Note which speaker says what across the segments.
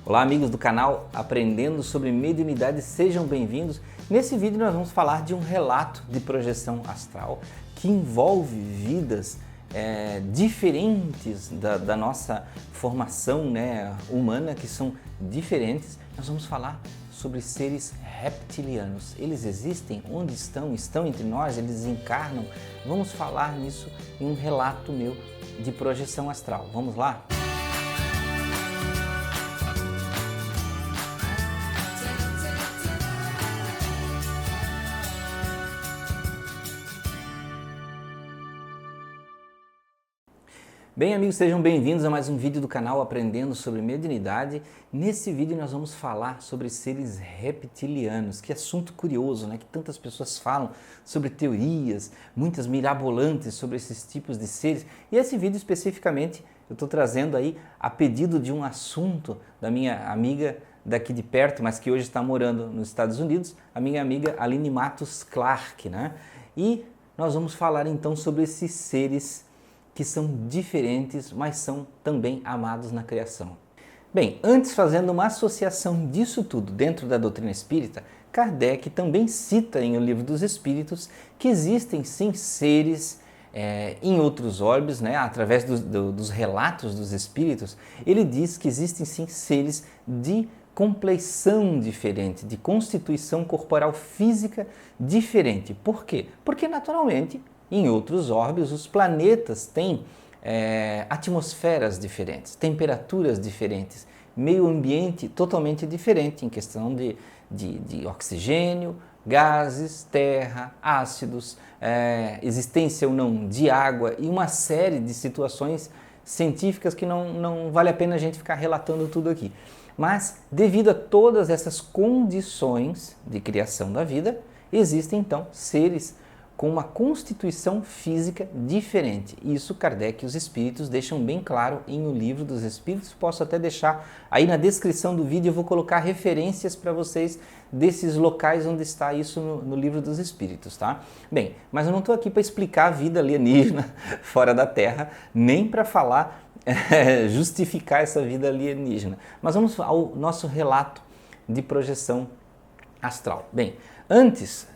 Speaker 1: Olá amigos do canal Aprendendo sobre Mediunidade, sejam bem-vindos. Nesse vídeo nós vamos falar de um relato de projeção astral que envolve vidas diferentes da nossa formação humana, que são diferentes. Nós vamos falar sobre seres reptilianos. Eles existem? Onde estão? Estão entre nós? Eles encarnam? Vamos falar nisso em um relato meu de projeção astral. Vamos lá? Bem amigos, sejam bem-vindos a mais um vídeo do canal Aprendendo sobre Mediunidade. Nesse vídeo nós vamos falar sobre seres reptilianos. Que assunto curioso, né? Que tantas pessoas falam sobre teorias, muitas mirabolantes sobre esses tipos de seres. E esse vídeo especificamente eu estou trazendo aí a pedido de um assunto da minha amiga daqui de perto, mas que hoje está morando nos Estados Unidos, a minha amiga Aline Matos Clark, né? E nós vamos falar então sobre esses seres que são diferentes, mas são também amados na criação. Bem, antes, fazendo uma associação disso tudo dentro da doutrina espírita, Kardec também cita em O Livro dos Espíritos que existem sim seres em outros orbes, né? Através dos relatos dos espíritos, ele diz que existem sim seres de compleição diferente, de constituição corporal física diferente. Por quê? Porque naturalmente em outros orbes, os planetas têm atmosferas diferentes, temperaturas diferentes, meio ambiente totalmente diferente em questão de oxigênio, gases, terra, ácidos, existência ou não de água e uma série de situações científicas que não vale a pena a gente ficar relatando tudo aqui. Mas, devido a todas essas condições de criação da vida, existem então seres com uma constituição física diferente. Isso Kardec e os Espíritos deixam bem claro em O Livro dos Espíritos. Posso até deixar aí na descrição do vídeo, eu vou colocar referências para vocês desses locais onde está isso no Livro dos Espíritos, tá? Bem, mas eu não estou aqui para explicar a vida alienígena fora da Terra, nem para falar, justificar essa vida alienígena. Mas vamos ao nosso relato de projeção astral. Bem, antes,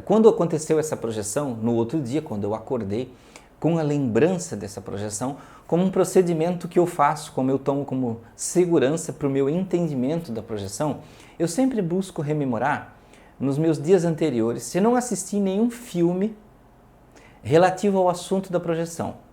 Speaker 1: quando aconteceu essa projeção, no outro dia, quando eu acordei, com a lembrança dessa projeção, como um procedimento que eu faço, como eu tomo como segurança para o meu entendimento da projeção, eu sempre busco rememorar nos meus dias anteriores, se não assisti nenhum filme relativo ao assunto da projeção,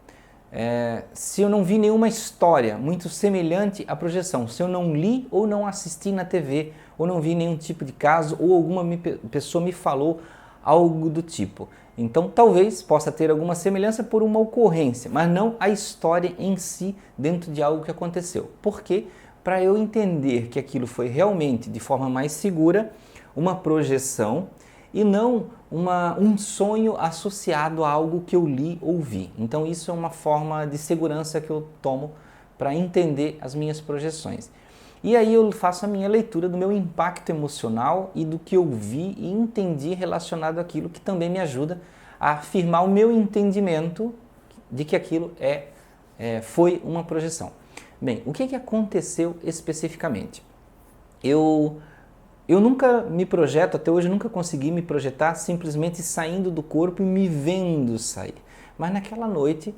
Speaker 1: se eu não vi nenhuma história muito semelhante à projeção, se eu não li ou não assisti na TV, ou não vi nenhum tipo de caso, ou alguma pessoa me falou algo do tipo. Então talvez possa ter alguma semelhança por uma ocorrência, mas não a história em si dentro de algo que aconteceu. Por quê? Para eu entender que aquilo foi realmente, de forma mais segura, uma projeção e não um sonho associado a algo que eu li ou vi. Então isso é uma forma de segurança que eu tomo para entender as minhas projeções. E aí eu faço a minha leitura do meu impacto emocional e do que eu vi e entendi relacionado àquilo, que também me ajuda a afirmar o meu entendimento de que aquilo foi uma projeção. Bem, o que aconteceu especificamente? Eu nunca me projeto, até hoje nunca consegui me projetar simplesmente saindo do corpo e me vendo sair. Mas naquela noite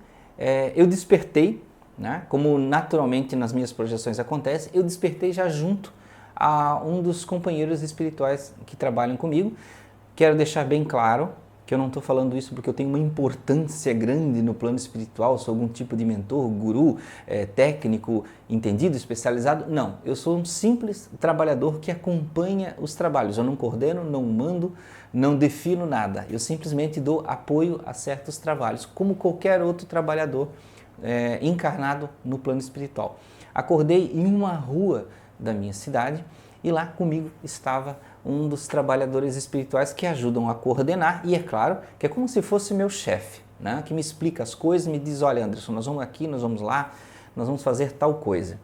Speaker 1: eu despertei, né? Como naturalmente nas minhas projeções acontece, eu despertei já junto a um dos companheiros espirituais que trabalham comigo. Quero deixar bem claro que eu não estou falando isso porque eu tenho uma importância grande no plano espiritual, sou algum tipo de mentor, guru, técnico, entendido, especializado. Não, eu sou um simples trabalhador que acompanha os trabalhos. Eu não coordeno, não mando, não defino nada. Eu simplesmente dou apoio a certos trabalhos, como qualquer outro trabalhador encarnado no plano espiritual. Acordei em uma rua da minha cidade e lá comigo estava um dos trabalhadores espirituais que ajudam a coordenar, e é claro que é como se fosse meu chefe, né? Que me explica as coisas, me diz: olha Anderson, nós vamos aqui, nós vamos lá, nós vamos fazer tal coisa.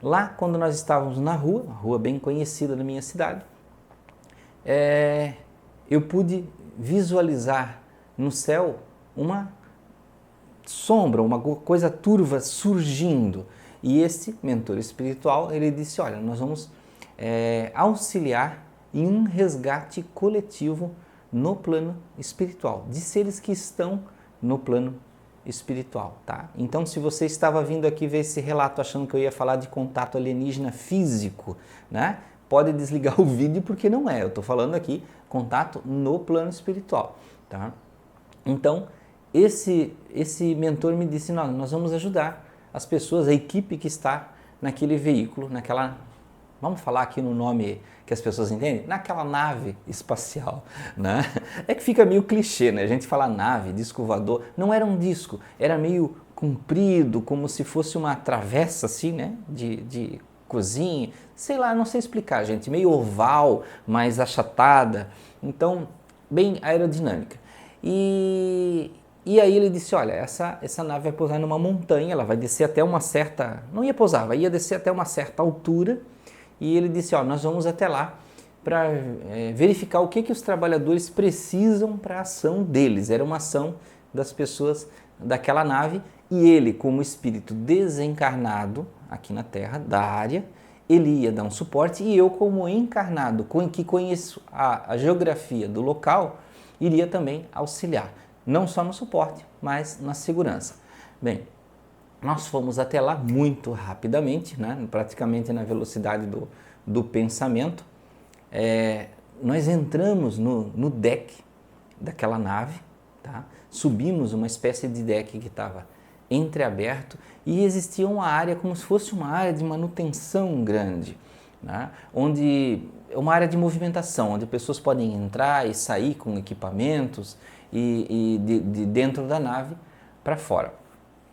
Speaker 1: Lá quando nós estávamos na rua, uma rua bem conhecida da minha cidade, eu pude visualizar no céu uma sombra, uma coisa turva surgindo. E esse mentor espiritual, ele disse, olha, nós vamos auxiliar em um resgate coletivo no plano espiritual, de seres que estão no plano espiritual, tá? Então, se você estava vindo aqui ver esse relato achando que eu ia falar de contato alienígena físico, né? Pode desligar o vídeo porque não é. Eu estou falando aqui contato no plano espiritual, tá? Então, esse mentor me disse, não, nós vamos ajudar as pessoas, a equipe que está naquele veículo, naquela, vamos falar aqui no nome que as pessoas entendem, naquela nave espacial, né? É que fica meio clichê, né? A gente fala nave, disco voador, não era um disco, era meio comprido, como se fosse uma travessa assim, né? De cozinha, sei lá, não sei explicar, gente, meio oval, mais achatada, então bem aerodinâmica. E aí ele disse, olha, essa nave vai pousar numa montanha, ela vai descer até uma certa, não ia pousar, ia descer até uma certa altura, e ele disse, ó, nós vamos até lá para verificar o que os trabalhadores precisam para a ação deles. Era uma ação das pessoas daquela nave, e ele, como espírito desencarnado aqui na Terra, da área, ele ia dar um suporte, e eu, como encarnado, que conheço a geografia do local, iria também auxiliar, não só no suporte, mas na segurança. Bem, nós fomos até lá muito rapidamente, né? Praticamente na velocidade do pensamento. Nós entramos no deck daquela nave, tá? Subimos uma espécie de deck que estava entreaberto e existia uma área como se fosse uma área de manutenção grande, né? Onde uma área de movimentação, onde pessoas podem entrar e sair com equipamentos e de dentro da nave para fora.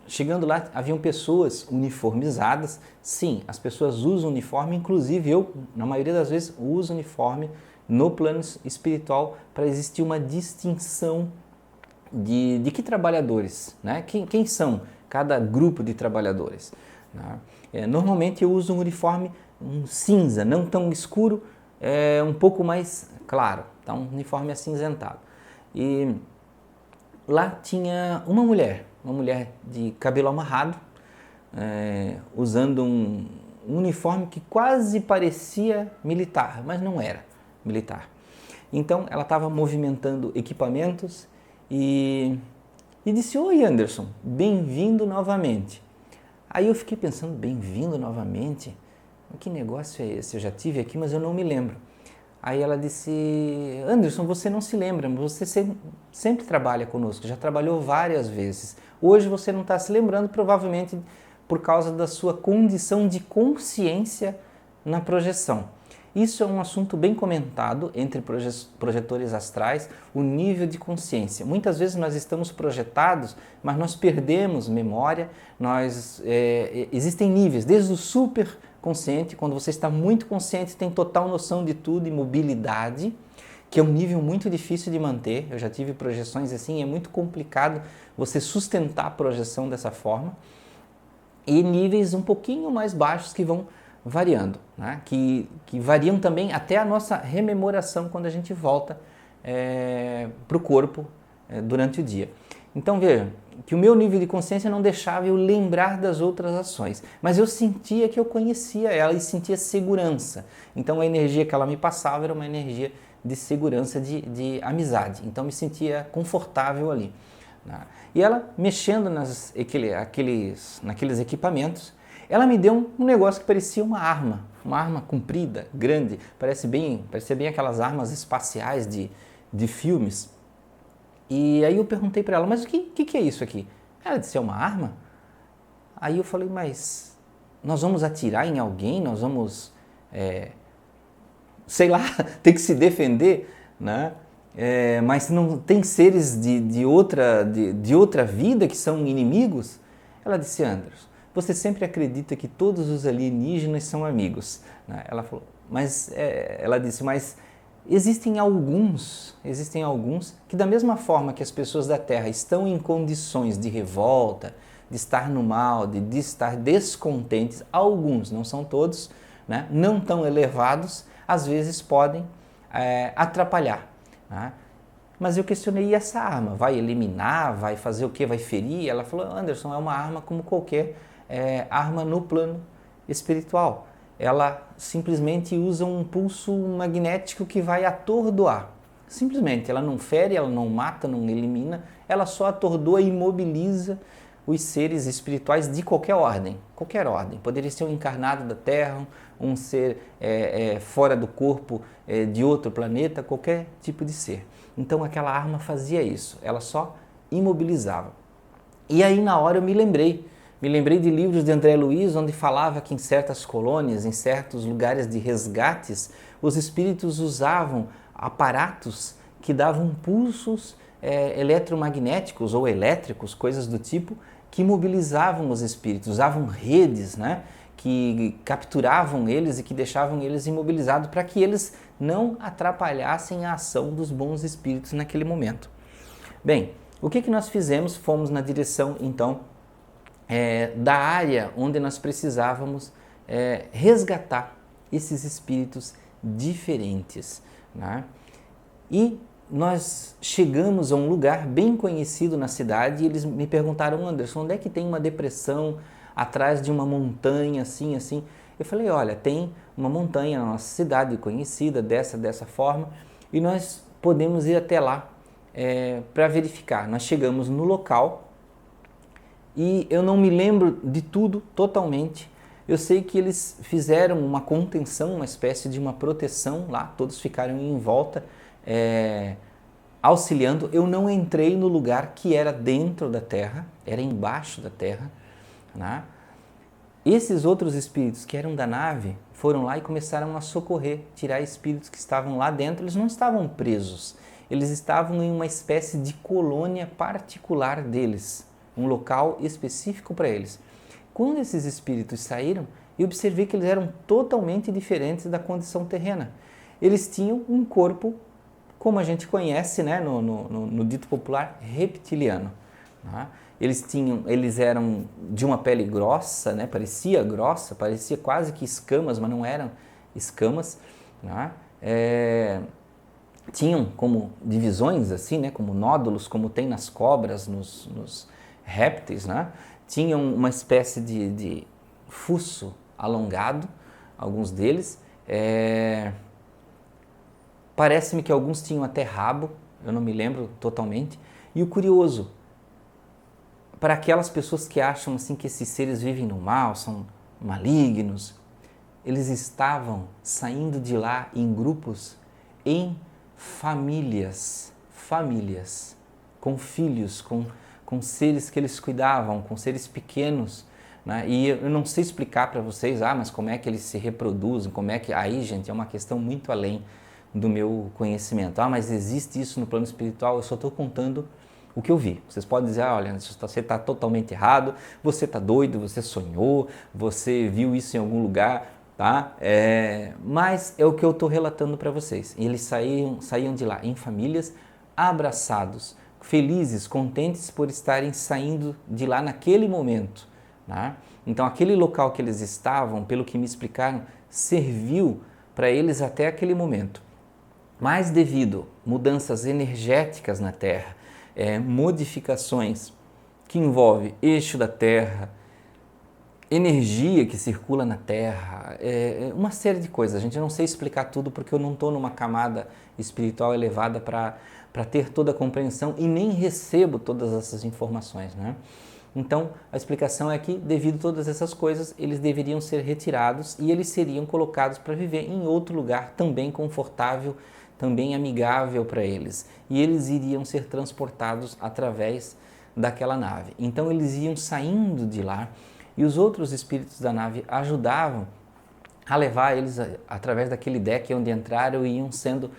Speaker 1: Chegando lá, haviam pessoas uniformizadas. Sim, as pessoas usam uniforme, inclusive eu, na maioria das vezes, uso uniforme no plano espiritual para existir uma distinção de que trabalhadores, né? Quem são cada grupo de trabalhadores, né? Normalmente eu uso um uniforme cinza, não tão escuro, um pouco mais claro, tá? Um uniforme acinzentado. E lá tinha uma mulher de cabelo amarrado, usando um uniforme que quase parecia militar, mas não era militar. Então ela estava movimentando equipamentos e disse, oi Anderson, bem-vindo novamente. Aí eu fiquei pensando, bem-vindo novamente? Que negócio é esse? Eu já tive aqui, mas eu não me lembro. Aí ela disse, Anderson, você não se lembra, você sempre trabalha conosco, já trabalhou várias vezes. Hoje você não está se lembrando, provavelmente por causa da sua condição de consciência na projeção. Isso é um assunto bem comentado entre projetores astrais, o nível de consciência. Muitas vezes nós estamos projetados, mas nós perdemos memória, existem níveis, desde o super consciente, quando você está muito consciente, tem total noção de tudo e mobilidade, que é um nível muito difícil de manter. Eu já tive projeções assim, é muito complicado você sustentar a projeção dessa forma. E níveis um pouquinho mais baixos que vão variando, né? que variam também até a nossa rememoração quando a gente volta para o corpo durante o dia. Então veja, que o meu nível de consciência não deixava eu lembrar das outras ações, mas eu sentia que eu conhecia ela e sentia segurança. Então a energia que ela me passava era uma energia de segurança, de amizade. Então me sentia confortável ali, né? E ela, mexendo naqueles equipamentos, ela me deu um negócio que parecia uma arma comprida, grande, parecia bem aquelas armas espaciais de filmes. E aí eu perguntei para ela, mas o que é isso aqui? Ela disse, é uma arma? Aí eu falei, mas nós vamos atirar em alguém? Nós vamos, sei lá, ter que se defender, né? Mas não tem seres de outra vida que são inimigos? Ela disse, Anderson, você sempre acredita que todos os alienígenas são amigos, né? Ela falou, ela disse, mas existem alguns que, da mesma forma que as pessoas da Terra estão em condições de revolta, de estar no mal, de estar descontentes, alguns, não são todos, né, não tão elevados, às vezes podem atrapalhar, né? Mas eu questionei, e essa arma? Vai eliminar? Vai fazer o quê? Vai ferir? Ela falou, Anderson, é uma arma como qualquer arma no plano espiritual. Ela simplesmente usa um pulso magnético que vai atordoar. Simplesmente, ela não fere, ela não mata, não elimina, ela só atordoa e imobiliza os seres espirituais de qualquer ordem. Qualquer ordem. Poderia ser um encarnado da Terra, um ser fora do corpo de outro planeta, qualquer tipo de ser. Então aquela arma fazia isso, ela só imobilizava. E aí na hora eu me lembrei de livros de André Luiz, onde falava que em certas colônias, em certos lugares de resgates, os espíritos usavam aparatos que davam pulsos eletromagnéticos ou elétricos, coisas do tipo, que mobilizavam os espíritos, usavam redes, né, que capturavam eles e que deixavam eles imobilizados para que eles não atrapalhassem a ação dos bons espíritos naquele momento. Bem, o que nós fizemos? Fomos na direção, então, da área onde nós precisávamos resgatar esses espíritos diferentes, né? E nós chegamos a um lugar bem conhecido na cidade e eles me perguntaram: Anderson, onde é que tem uma depressão atrás de uma montanha assim, assim? Eu falei: olha, tem uma montanha na nossa cidade conhecida dessa forma e nós podemos ir até lá para verificar. Nós chegamos no local e eu não me lembro de tudo totalmente. Eu sei que eles fizeram uma contenção, uma espécie de uma proteção lá, todos ficaram em volta, auxiliando. Eu não entrei no lugar que era dentro da terra, era embaixo da terra, né? Esses outros espíritos que eram da nave foram lá e começaram a socorrer, tirar espíritos que estavam lá dentro. Eles não estavam presos, eles estavam em uma espécie de colônia particular deles, um local específico para eles. Quando esses espíritos saíram, eu observei que eles eram totalmente diferentes da condição terrena. Eles tinham um corpo, como a gente conhece, né, no dito popular, reptiliano, né? Eles eram de uma pele grossa, né, parecia grossa, parecia quase que escamas, mas não eram escamas, né? Tinham como divisões assim, né, como nódulos, como tem nas cobras, nos répteis, né? Tinham uma espécie de fuço alongado, alguns deles. Parece-me que alguns tinham até rabo, eu não me lembro totalmente. E o curioso, para aquelas pessoas que acham assim que esses seres vivem no mal, são malignos, eles estavam saindo de lá em grupos, em famílias, com filhos, com seres que eles cuidavam, com seres pequenos, né? E eu não sei explicar para vocês, mas como é que eles se reproduzem, como é que... Aí, gente, é uma questão muito além do meu conhecimento. Mas existe isso no plano espiritual? Eu só estou contando o que eu vi. Vocês podem dizer: olha, você está totalmente errado, você está doido, você sonhou, você viu isso em algum lugar, tá? Mas é o que eu estou relatando para vocês. Eles saíam de lá em famílias, abraçados, felizes, contentes por estarem saindo de lá naquele momento, né? Então aquele local que eles estavam, pelo que me explicaram, serviu para eles até aquele momento. Mas devido a mudanças energéticas na Terra, modificações que envolvem eixo da Terra, energia que circula na Terra, uma série de coisas. A gente não sei explicar tudo porque eu não estou numa camada espiritual elevada para ter toda a compreensão e nem recebo todas essas informações, né? Então, a explicação é que, devido a todas essas coisas, eles deveriam ser retirados e eles seriam colocados para viver em outro lugar também confortável, também amigável para eles. E eles iriam ser transportados através daquela nave. Então, eles iam saindo de lá e os outros espíritos da nave ajudavam a levar eles através daquele deck onde entraram e iam sendo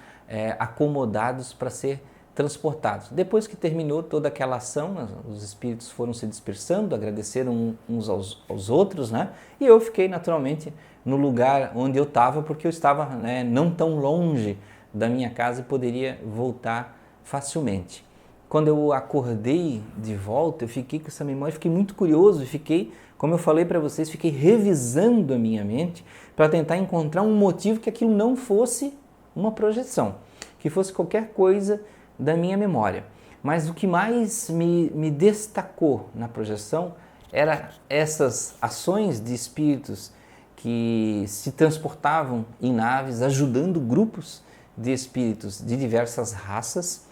Speaker 1: acomodados para ser transportados. Depois que terminou toda aquela ação, os espíritos foram se dispersando, agradeceram uns aos outros, né? E eu fiquei naturalmente no lugar onde eu estava, porque eu estava, né, não tão longe da minha casa e poderia voltar facilmente. Quando eu acordei de volta, eu fiquei com essa memória, fiquei muito curioso e fiquei, como eu falei para vocês, fiquei revisando a minha mente para tentar encontrar um motivo que aquilo não fosse uma projeção, que fosse qualquer coisa da minha memória. Mas o que mais me destacou na projeção Era essas ações de espíritos que se transportavam em naves, ajudando grupos de espíritos de diversas raças,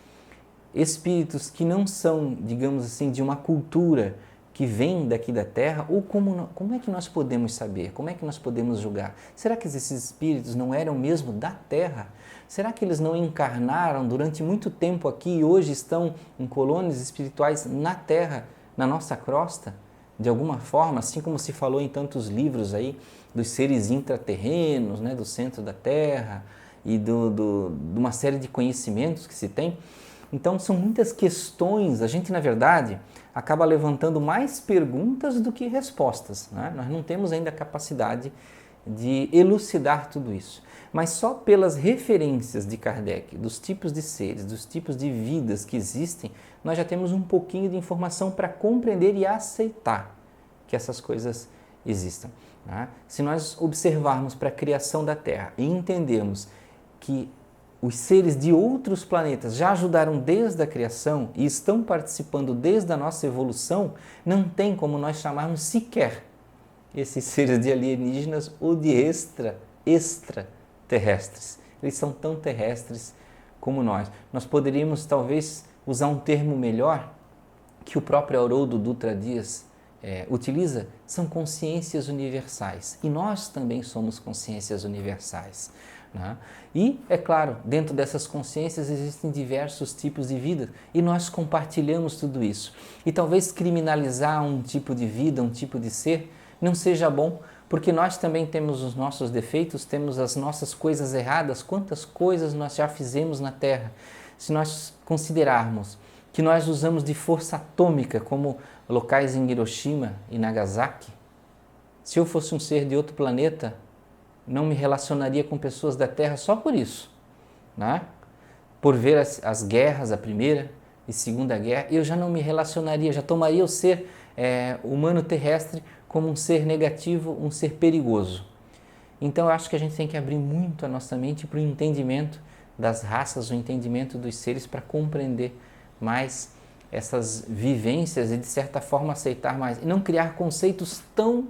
Speaker 1: espíritos que não são, digamos assim, de uma cultura que vem daqui da Terra, ou como é que nós podemos saber? Como é que nós podemos julgar? Será que esses espíritos não eram mesmo da Terra? Será que eles não encarnaram durante muito tempo aqui e hoje estão em colônias espirituais na Terra, na nossa crosta? De alguma forma, assim como se falou em tantos livros aí, dos seres intraterrenos, né, do centro da Terra e de uma série de conhecimentos que se tem. Então, são muitas questões, a gente, na verdade, acaba levantando mais perguntas do que respostas, né? Nós não temos ainda a capacidade de elucidar tudo isso. Mas só pelas referências de Kardec, dos tipos de seres, dos tipos de vidas que existem, nós já temos um pouquinho de informação para compreender e aceitar que essas coisas existam, né? Se nós observarmos para a criação da Terra e entendermos que os seres de outros planetas já ajudaram desde a criação e estão participando desde a nossa evolução, não tem como nós chamarmos sequer esses seres de alienígenas ou de extraterrestres. Eles são tão terrestres como nós. Nós poderíamos talvez usar um termo melhor que o próprio Haroldo Dutra Dias utiliza, são consciências universais. E nós também somos consciências universais, né? E, é claro, dentro dessas consciências existem diversos tipos de vida e nós compartilhamos tudo isso. E talvez criminalizar um tipo de vida, um tipo de ser, não seja bom, porque nós também temos os nossos defeitos, temos as nossas coisas erradas. Quantas coisas nós já fizemos na Terra? Se nós considerarmos que nós usamos de força atômica como locais em Hiroshima e Nagasaki, se eu fosse um ser de outro planeta, não me relacionaria com pessoas da Terra só por isso, né? Por ver as guerras, a Primeira e Segunda Guerra, eu já não me relacionaria, já tomaria o ser humano terrestre como um ser negativo, um ser perigoso. Então eu acho que a gente tem que abrir muito a nossa mente para o entendimento das raças, o entendimento dos seres, para compreender mais essas vivências e de certa forma aceitar mais e não criar conceitos tão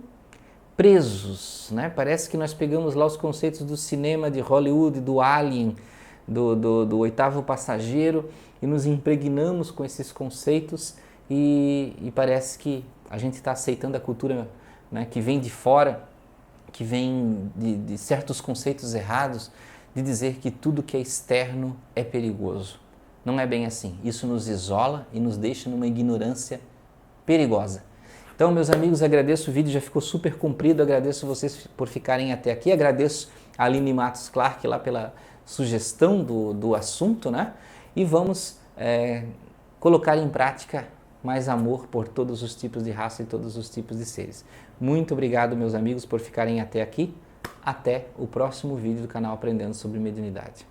Speaker 1: presos, né? Parece que nós pegamos lá os conceitos do cinema de Hollywood, do Alien, do Oitavo Passageiro e nos impregnamos com esses conceitos e parece que a gente está aceitando a cultura, né, que vem de fora, que vem de certos conceitos errados, de dizer que tudo que é externo é perigoso. Não é bem assim. Isso nos isola e nos deixa numa ignorância perigosa. Então, meus amigos, agradeço, o vídeo já ficou super comprido, agradeço vocês por ficarem até aqui, agradeço a Aline Matos Clark lá pela sugestão do assunto, né? E vamos colocar em prática mais amor por todos os tipos de raça e todos os tipos de seres. Muito obrigado, meus amigos, por ficarem até aqui. Até o próximo vídeo do canal Aprendendo sobre Mediunidade.